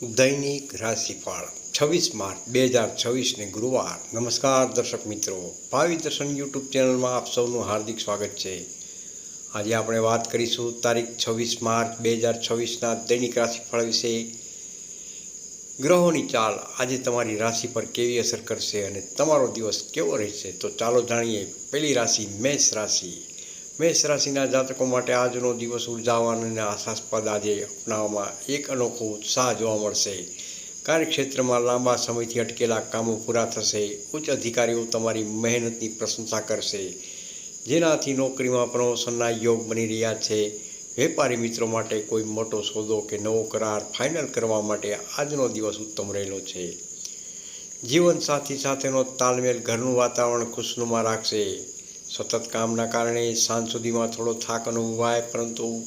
દૈનિક રાશિફળ 26 માર્ચ 2026 ગુરુવાર. નમસ્કાર દર્શક મિત્રો, ભાવિ દર્શન યુટ્યુબ ચેનલમાં આપ સૌનું હાર્દિક સ્વાગત છે. આજે આપણે વાત કરીશું તારીખ 26 માર્ચ 2026ના દૈનિક રાશિફળ વિશે. ગ્રહોની ચાલ આજે તમારી રાશિ પર કેવી અસર કરશે અને તમારો દિવસ કેવો રહેશે, તો ચાલો જાણીએ. પહેલી રાશિ મેષ રાશિ. મેષ રાશિના જાતકો માટે આજનો દિવસ ઉર્જાવાન અને આશાસ્પદ. આજે અપનાવવામાં એક અનોખો ઉત્સાહ જોવા મળશે. કાર્યક્ષેત્રમાં લાંબા સમયથી અટકેલા કામો પૂરા થશે. ઉચ્ચ અધિકારીઓ તમારી મહેનતની પ્રશંસા કરશે, જેનાથી નોકરીમાં પ્રમોશનના યોગ બની રહ્યા છે. વેપારી મિત્રો માટે કોઈ મોટો સોદો કે નવો કરાર ફાઇનલ કરવા માટે આજનો દિવસ ઉત્તમ રહેલો છે. જીવનસાથી સાથેનો તાલમેલ ઘરનું વાતાવરણ ખુશનુમા રાખશે. સતત કામના કારણે સાંજ સુધીમાં થોડો થાક અનુભવાય, પરંતુ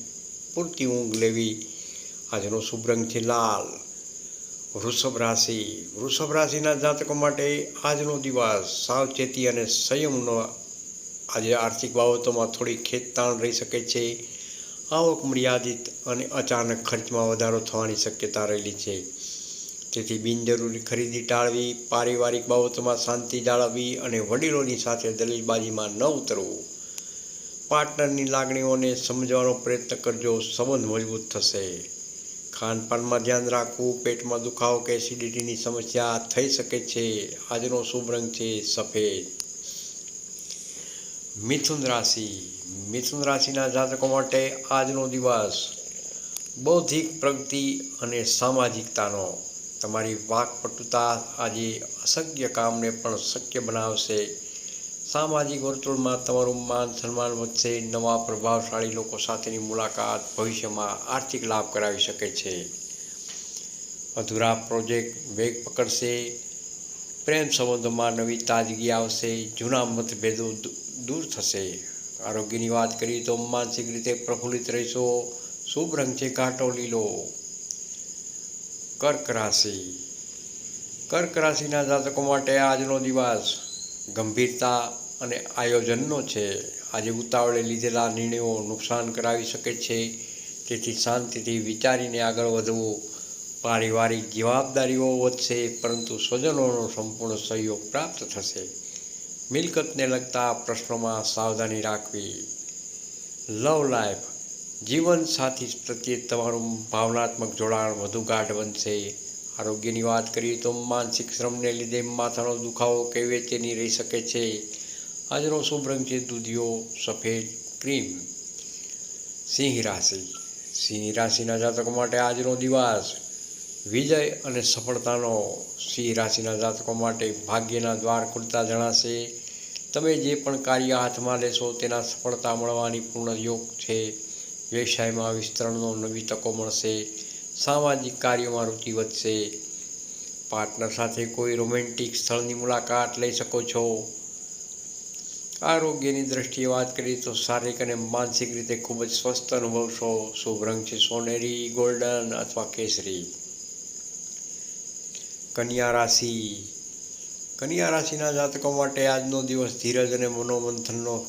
પૂરતી ઊંઘ લેવી. આજનો શુભ રંગ છે લાલ. વૃષભ રાશિ. વૃષભ રાશિના જાતકો માટે આજનો દિવસ સાવચેતી અને સંયમનો. આજે આર્થિક બાબતોમાં થોડી ખેંચતાણ રહી શકે છે. આવક મર્યાદિત અને અચાનક ખર્ચમાં વધારો થવાની શક્યતા રહેલી છે. તેથી બિનજરૂરી ખરીદી ટાળવી. પારિવારિક બાબતોમાં શાંતિ જાળવવી અને વડીલોની સાથે દલીલબાજીમાં ન ઉતરવું. પાર્ટનરની લાગણીઓને સમજવાનો પ્રયત્ન કરજો, સંબંધ મજબૂત થશે. ખાનપાનમાં ધ્યાન રાખવું. પેટમાં દુખાવો કે એસિડિટીની સમસ્યા થઈ શકે છે. આજનો શુભ રંગ છે સફેદ. મિથુન રાશિ. મિથુન રાશિના જાતકો માટે આજનો દિવસ બૌદ્ધિક પ્રગતિ અને સામાજિકતાનો. તમારી વાકપટુતા આજે અશક્ય કામને પણ શક્ય બનાવશે. સામાજિક વર્તુળમાં તમારું માન સન્માન વધશે. નવા પ્રભાવશાળી લોકો સાથેની મુલાકાત ભવિષ્યમાં આર્થિક લાભ કરાવી શકે છે. અધૂરા પ્રોજેક્ટ વેગ પકડશે. પ્રેમ સંબંધોમાં નવી તાજગી આવશે. જૂના મતભેદો દૂર થશે. આરોગ્યની વાત કરીએ તો માનસિક રીતે પ્રફુલ્લિત રહેશો. શુભ રંગ છે ઘાટો લીલો. કર્ક રાશિ. કર્ક રાશિના જાતકો માટે આજનો દિવસ ગંભીરતા અને આયોજનનો છે. આજે ઉતાવળે લીધેલા નિર્ણયો નુકસાન કરાવી શકે છે, તેથી શાંતિથી વિચારીને આગળ વધવું. પારિવારિક જવાબદારીઓ વધશે, પરંતુ સ્વજનોનો સંપૂર્ણ સહયોગ પ્રાપ્ત થશે. મિલકતને લગતા પ્રશ્નોમાં સાવધાની રાખવી. Love life. જીવનસાથી પ્રત્યે તમારું ભાવનાત્મક જોડાણ વધુ ગાઢ બનશે. આરોગ્યની વાત કરીએ તો માનસિક શ્રમને લીધે માથાનો દુખાવો કે બેચેની રહી શકે છે. આજનો શુભ રંગ છે દૂધિયો, સફેદ, ક્રીમ. સિંહ રાશિ. સિંહ રાશિના જાતકો માટે આજનો દિવસ વિજય અને સફળતાનો. સિંહ રાશિના જાતકો માટે ભાગ્યના દ્વાર ખુલતા જણાશે. તમે જે પણ કાર્ય હાથમાં લેશો તેના સફળતા મળવાની પૂર્ણ યોગ છે. વ્યવસાયમાં વિસ્તરણનો નવી તકો મળશે. સામાજિક કાર્યોમાં રુચિ વધશે. પાર્ટનર સાથે કોઈ રોમેન્ટિક સ્થળની મુલાકાત લઈ શકો છો. આરોગ્યની દ્રષ્ટિએ વાત કરીએ તો શારીરિક અને માનસિક રીતે ખૂબ જ સ્વસ્થ અનુભવશો. શુભ રંગ છે સોનેરી, ગોલ્ડન અથવા કેસરી. કન્યા રાશિ. કન્યા રાશિના જાતકો માટે આજનો દિવસ ધીરજ અને મનોમંથનનો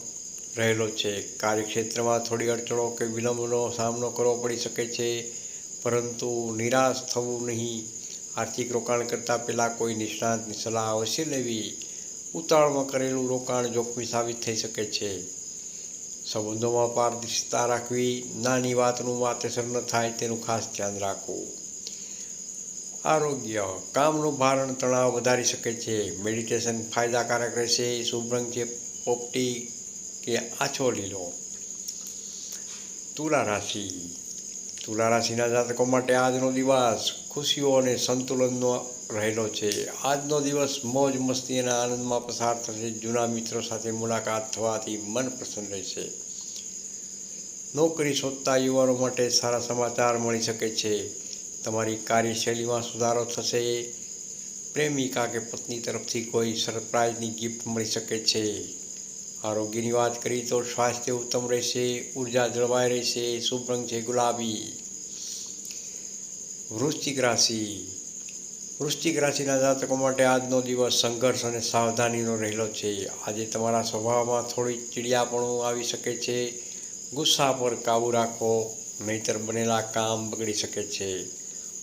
રહેલો છે. કાર્યક્ષેત્રમાં થોડી અડચણો કે વિલંબનો સામનો કરવો પડી શકે છે, પરંતુ નિરાશ થવું નહીં. આર્થિક રોકાણ કરતાં પહેલાં કોઈ નિષ્ણાતની સલાહ અવશ્ય લેવી. ઉતાવળમાં કરેલું રોકાણ જોખમી સાબિત થઈ શકે છે. સંબંધોમાં પારદર્શિતા રાખવી. નાની વાતનું વાતેસર ન થાય તેનું ખાસ ધ્યાન રાખવું. આરોગ્ય. કામનું ભાર અને તણાવ વધારી શકે છે. મેડિટેશન ફાયદાકારક રહેશે. શુભ રંગ છે પોપટી કે આછો લીલો. તુલા રાશિ. તુલા રાશિના જાતકો માટે આજનો દિવસ ખુશીઓ અને સંતુલનનો રહેલો છે. આજનો દિવસ મોજ મસ્તી અને આનંદમાં પસાર થશે. જૂના મિત્રો સાથે મુલાકાત થવાથી મન પ્રસન્ન રહેશે. નોકરી શોધતા યુવાનો માટે સારા સમાચાર મળી શકે છે. તમારી કાર્યશૈલીમાં સુધારો થશે. પ્રેમિકા કે પત્ની તરફથી કોઈ સરપ્રાઇઝની ગિફ્ટ મળી શકે છે. આરોગ્યની વાત કરીએ તો સ્વાસ્થ્ય ઉત્તમ રહેશે. ઉર્જા જળવાઈ રહેશે. શુભ રંગ છે ગુલાબી. વૃશ્ચિક રાશિ. વૃશ્ચિક રાશિના જાતકો માટે આજનો દિવસ સંઘર્ષ અને સાવધાનીનો રહેલો છે. આજે તમારા સ્વભાવમાં થોડી ચીડિયાપણું આવી શકે છે. ગુસ્સા પર કાબૂ રાખો, નહીંતર બનેલા કામ બગડી શકે છે.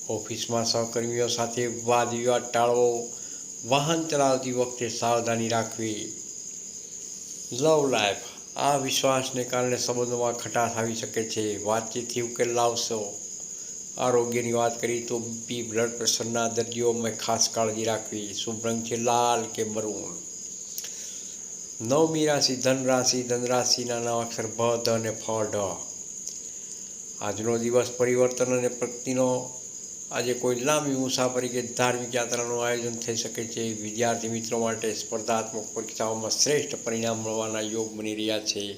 ઓફિસમાં સહકર્મીઓ સાથે વાદ વિવાદ ટાળવો, વાહન ચલાવતી વખતે સાવધાની રાખવી. લવ લાઈફ, આ વિશ્વાસને કારણે સંબંધોમાં ખટાશ આવી શકે છે. વાતચીતથી ઉકેલ લાવશો. આરોગ્યની વાત કરીએ તો બીપી, બ્લડ પ્રેશરના દર્દીઓમાં ખાસ કાળજી રાખવી. શુભ રંગ છે લાલ કે મરૂન. નવમી રાશિ ધન રાશિ. ધન રાશિના નવ અક્ષર ભ, ધ અને ફ, ઢ. આજનો દિવસ પરિવર્તન અને પ્રગતિનો. આજે કોઈ લાંબી મુસાફરી કે ધાર્મિક યાત્રાનું આયોજન થઈ શકે છે. વિદ્યાર્થી મિત્રો માટે સ્પર્ધાત્મક પરીક્ષાઓમાં શ્રેષ્ઠ પરિણામ મળવાના યોગ બની રહ્યા છે.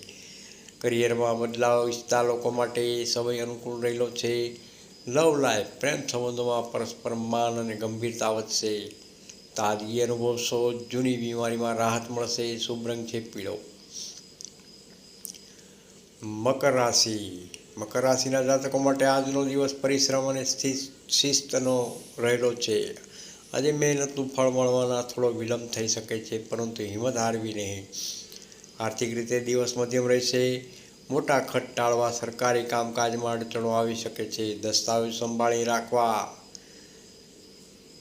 કરિયરમાં બદલાવ ઈચ્છતા લોકો માટે સમય અનુકૂળ રહેલો છે. લવ લાઈફ, પ્રેમ સંબંધોમાં પરસ્પર માન અને ગંભીરતા વધશે. તાજગી અનુભવશો. જૂની બીમારીમાં રાહત મળશે. શુભ રંગ છે પીળો. મકર રાશિ. મકર રાશિના જાતકો માટે આજનો દિવસ પરિશ્રમ અને શિસ્તનો રહેલો છે. આજે મહેનતનું ફળ મળવાના થોડો વિલંબ થઈ શકે છે, પરંતુ હિંમત હારવી નહીં. આર્થિક રીતે દિવસ મધ્યમ રહેશે. મોટા ખર્ચ ટાળવા. સરકારી કામકાજમાં અડચણો આવી શકે છે. દસ્તાવેજ સંભાળી રાખવા.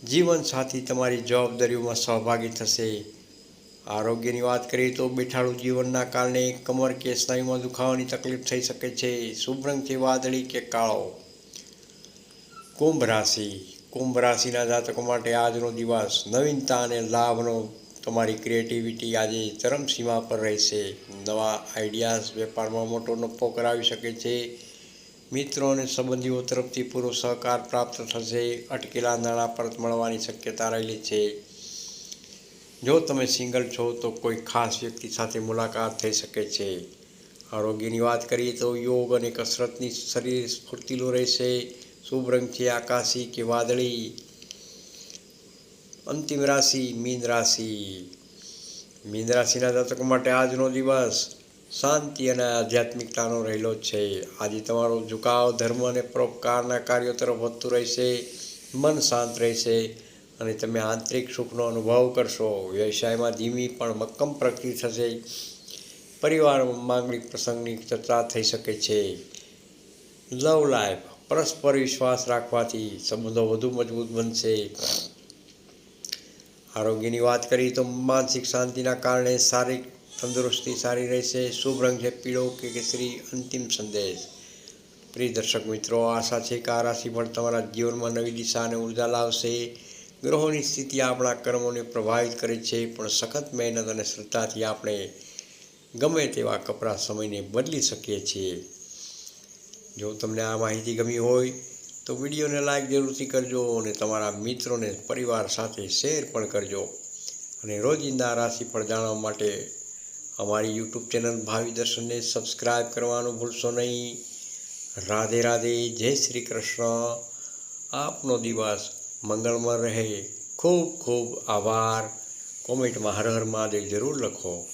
જીવનસાથી તમારી જવાબદારીઓમાં સહભાગી થશે. આરોગ્યની વાત કરીએ તો બેઠાડું જીવનના કારણે કમર કે સ્નાયુમાં દુખાવાની તકલીફ થઈ શકે છે. શુભ રંગ છે વાદળી કે કાળો. કુંભ રાશિ. કુંભ રાશિના જાતકો માટે આજનો દિવસ નવીનતા અને લાભનો. તમારી ક્રિએટિવિટી આજે ચરમસીમા પર રહેશે. નવા આઈડિયાઝ વેપારમાં મોટો નફો કરાવી શકે છે. મિત્રો અને સંબંધીઓ તરફથી પૂરો સહકાર પ્રાપ્ત થશે. અટકેલા નાણાં પરત મળવાની શક્યતા રહેલી છે. જો તમે સિંગલ છો તો કોઈ ખાસ વ્યક્તિ સાથે મુલાકાત થઈ શકે છે. આરોગ્યની વાત કરીએ તો યોગ અને કસરતની શરીર સ્ફૂર્તિલું રહેશે. શુભ રંગ છે આકાશી કે વાદળી. અંતિમ રાશિ મીન રાશિ. મીન રાશિના જાતકો માટે આજનો દિવસ શાંતિ અને આધ્યાત્મિકતાનો રહેલો છે. આજે તમારો ઝુકાવ ધર્મ અને પરોપકારના કાર્યો તરફ વધતું રહેશે. મન શાંત રહેશે અને તમે આંતરિક સુખનો અનુભવ કરશો. વ્યવસાયમાં ધીમી પણ મક્કમ પ્રગતિ થશે. પરિવારમાં માંગલિક પ્રસંગની ચર્ચા થઈ શકે છે. લવ લાઈફ, પરસ્પર વિશ્વાસ રાખવાથી સંબંધો વધુ મજબૂત બનશે. આરોગ્યની વાત કરીએ તો માનસિક શાંતિના કારણે શારીરિક તંદુરસ્તી સારી રહેશે. શુભ રંગ છે પીળો કે કેસરી. અંતિમ સંદેશ. પ્રિય દર્શક મિત્રો, આશા છે કે આ રાશિફળ તમારા જીવનમાં નવી દિશા અને ઉર્જા લાવશે. ગ્રહોની સ્થિતિ આપણા કર્મોને પ્રભાવિત કરે છે, પણ સખત મહેનત અને શ્રદ્ધાથી આપણે ગમે તેવા કપરા સમયને બદલી શકીએ છીએ. જો તમને આ માહિતી ગમી હોય તો વિડીયોને લાઈક જરૂરથી કરજો અને તમારા મિત્રોને પરિવાર સાથે શેર પણ કરજો. અને રોજિંદા રાશિફળ જાણવા માટે અમારી યુટ્યુબ ચેનલ ભાવિ દર્શનને સબસ્ક્રાઈબ કરવાનું ભૂલશો નહીં. રાધે રાધે. જય શ્રી કૃષ્ણ. આપનો દિવસ મંગળમય રહે. ખૂબ ખૂબ આભાર. કોમેન્ટમાં હર હર મહાદેવ જરૂર લખો.